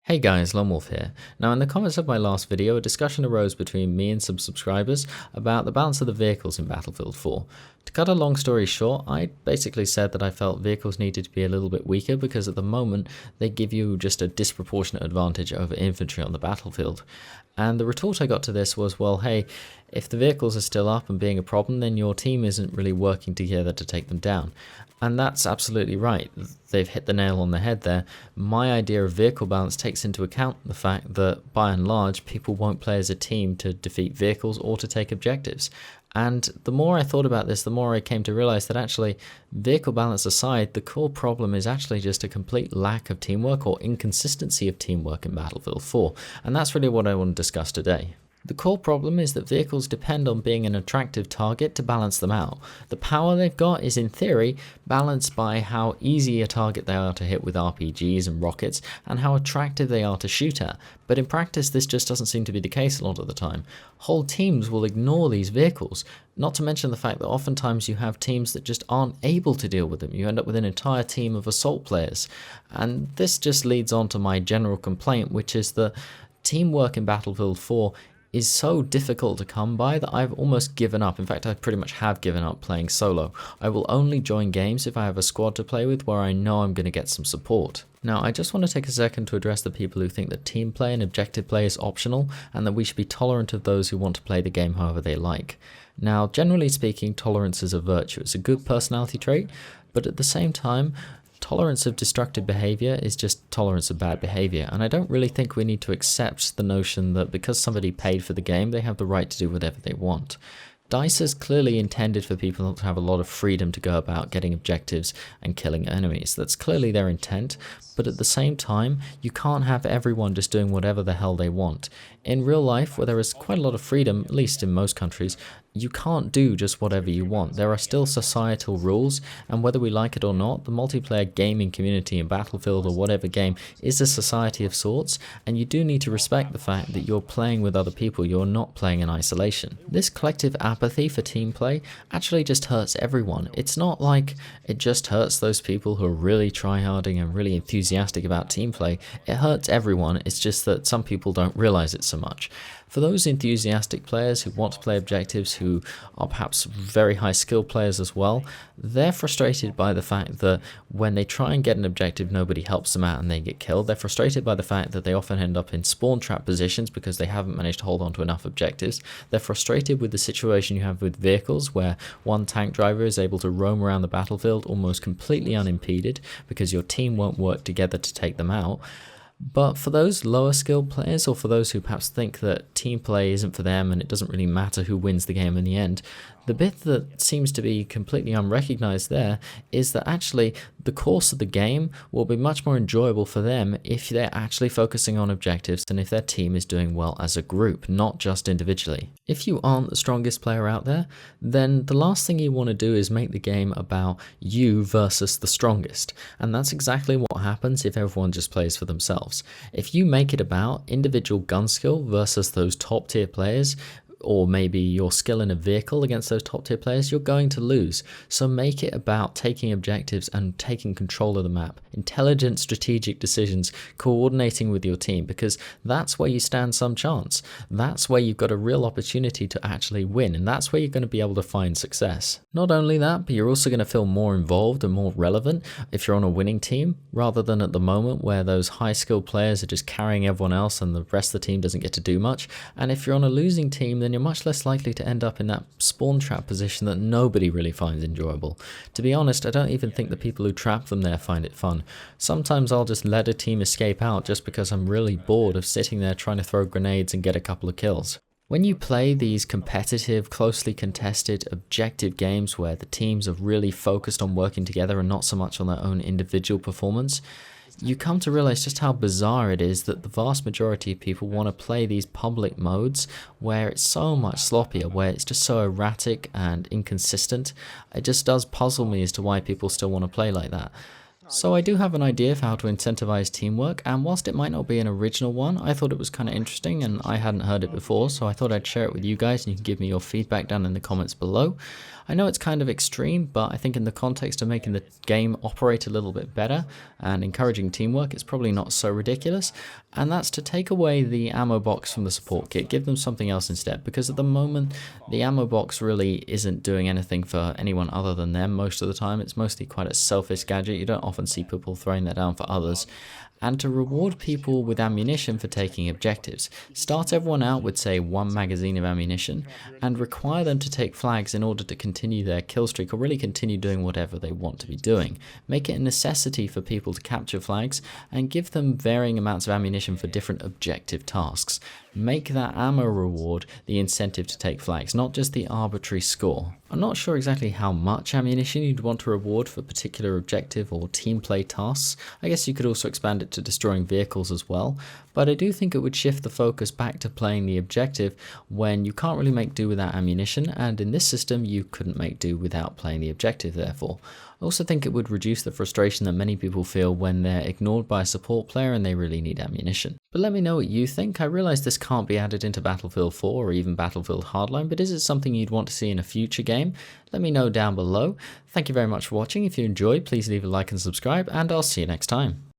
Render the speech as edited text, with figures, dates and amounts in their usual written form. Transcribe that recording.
Hey guys, Lonewolf here. Now in the comments of my last video, a discussion arose between me and some subscribers about the balance of the vehicles in Battlefield 4. To cut a long story short, I basically said that I felt vehicles needed to be a little bit weaker because at the moment they give you just a disproportionate advantage over infantry on the battlefield. And the retort I got to this was, well, hey, if the vehicles are still up and being a problem, then your team isn't really working together to take them down. And that's absolutely right. They've hit the nail on the head there. My idea of vehicle balance takes into account the fact that, by and large, people won't play as a team to defeat vehicles or to take objectives. And the more I thought about this, the more I came to realize that actually, vehicle balance aside, the core problem is actually just a complete lack of teamwork or inconsistency of teamwork in Battlefield 4. And that's really what I want to discuss today. The core problem is that vehicles depend on being an attractive target to balance them out. The power they've got is, in theory, balanced by how easy a target they are to hit with RPGs and rockets, and how attractive they are to shoot at. But in practice, this just doesn't seem to be the case a lot of the time. Whole teams will ignore these vehicles, not to mention the fact that oftentimes you have teams that just aren't able to deal with them. You end up with an entire team of assault players. And this just leads on to my general complaint, which is that teamwork in Battlefield 4 is so difficult to come by that I've almost given up. In fact, I pretty much have given up playing solo. I will only join games if I have a squad to play with where I know I'm going to get some support. Now, I just want to take a second to address the people who think that team play and objective play is optional and that we should be tolerant of those who want to play the game however they like. Now, generally speaking, tolerance is a virtue. It's a good personality trait, but at the same time, tolerance of destructive behavior is just tolerance of bad behavior, and I don't really think we need to accept the notion that because somebody paid for the game, they have the right to do whatever they want. DICE is clearly intended for people to have a lot of freedom to go about getting objectives and killing enemies. That's clearly their intent, but at the same time, you can't have everyone just doing whatever the hell they want. In real life, where there is quite a lot of freedom, at least in most countries, you can't do just whatever you want. There are still societal rules, and whether we like it or not, the multiplayer gaming community in Battlefield or whatever game is a society of sorts, and you do need to respect the fact that you're playing with other people, you're not playing in isolation. This collective apathy for team play actually just hurts everyone. It's not like it just hurts those people who are really tryharding and really enthusiastic about team play. It hurts everyone, it's just that some people don't realize it so much. For those enthusiastic players who want to play objectives, who are perhaps very high skill players as well, they're frustrated by the fact that when they try and get an objective, nobody helps them out and they get killed. They're frustrated by the fact that they often end up in spawn trap positions because they haven't managed to hold on to enough objectives. They're frustrated with the situation you have with vehicles where one tank driver is able to roam around the battlefield almost completely unimpeded because your team won't work together to take them out. But for those lower skilled players, or for those who perhaps think that team play isn't for them and it doesn't really matter who wins the game in the end, the bit that seems to be completely unrecognized there is that actually the course of the game will be much more enjoyable for them if they're actually focusing on objectives and if their team is doing well as a group, not just individually. If you aren't the strongest player out there, then the last thing you want to do is make the game about you versus the strongest. And that's exactly what happens if everyone just plays for themselves. If you make it about individual gun skill versus those top tier players, or maybe your skill in a vehicle against those top tier players, you're going to lose. So make it about taking objectives and taking control of the map. Intelligent strategic decisions, coordinating with your team, because that's where you stand some chance. That's where you've got a real opportunity to actually win, and that's where you're going to be able to find success. Not only that, but you're also going to feel more involved and more relevant if you're on a winning team, rather than at the moment where those high skilled players are just carrying everyone else and the rest of the team doesn't get to do much. And if you're on a losing team, then you're much less likely to end up in that spawn trap position that nobody really finds enjoyable. To be honest, I don't even think the people who trap them there find it fun. Sometimes I'll just let a team escape out just because I'm really bored of sitting there trying to throw grenades and get a couple of kills. When you play these competitive, closely contested, objective games where the teams are really focused on working together and not so much on their own individual performance, you come to realize just how bizarre it is that the vast majority of people want to play these public modes where it's so much sloppier, where it's just so erratic and inconsistent. It just does puzzle me as to why people still want to play like that. So I do have an idea for how to incentivize teamwork, and whilst it might not be an original one, I thought it was kind of interesting and I hadn't heard it before, so I thought I'd share it with you guys and you can give me your feedback down in the comments below. I know it's kind of extreme, but I think in the context of making the game operate a little bit better and encouraging teamwork, it's probably not so ridiculous. And that's to take away the ammo box from the support kit, give them something else instead, because at the moment the ammo box really isn't doing anything for anyone other than them most of the time. It's mostly quite a selfish gadget. You don't often see people throwing that down for others. And to reward people with ammunition for taking objectives. Start everyone out with, say, 1 magazine of ammunition and require them to take flags in order to continue their kill streak or really continue doing whatever they want to be doing. Make it a necessity for people to capture flags and give them varying amounts of ammunition for different objective tasks. Make that ammo reward the incentive to take flags, not just the arbitrary score. I'm not sure exactly how much ammunition you'd want to reward for particular objective or team play tasks. I guess you could also expand it to destroying vehicles as well, but I do think it would shift the focus back to playing the objective when you can't really make do without ammunition, and in this system you couldn't make do without playing the objective therefore. I also think it would reduce the frustration that many people feel when they're ignored by a support player and they really need ammunition. But let me know what you think. I realise this can't be added into Battlefield 4 or even Battlefield Hardline, but is it something you'd want to see in a future game? Let me know down below. Thank you very much for watching. If you enjoyed, please leave a like and subscribe, and I'll see you next time.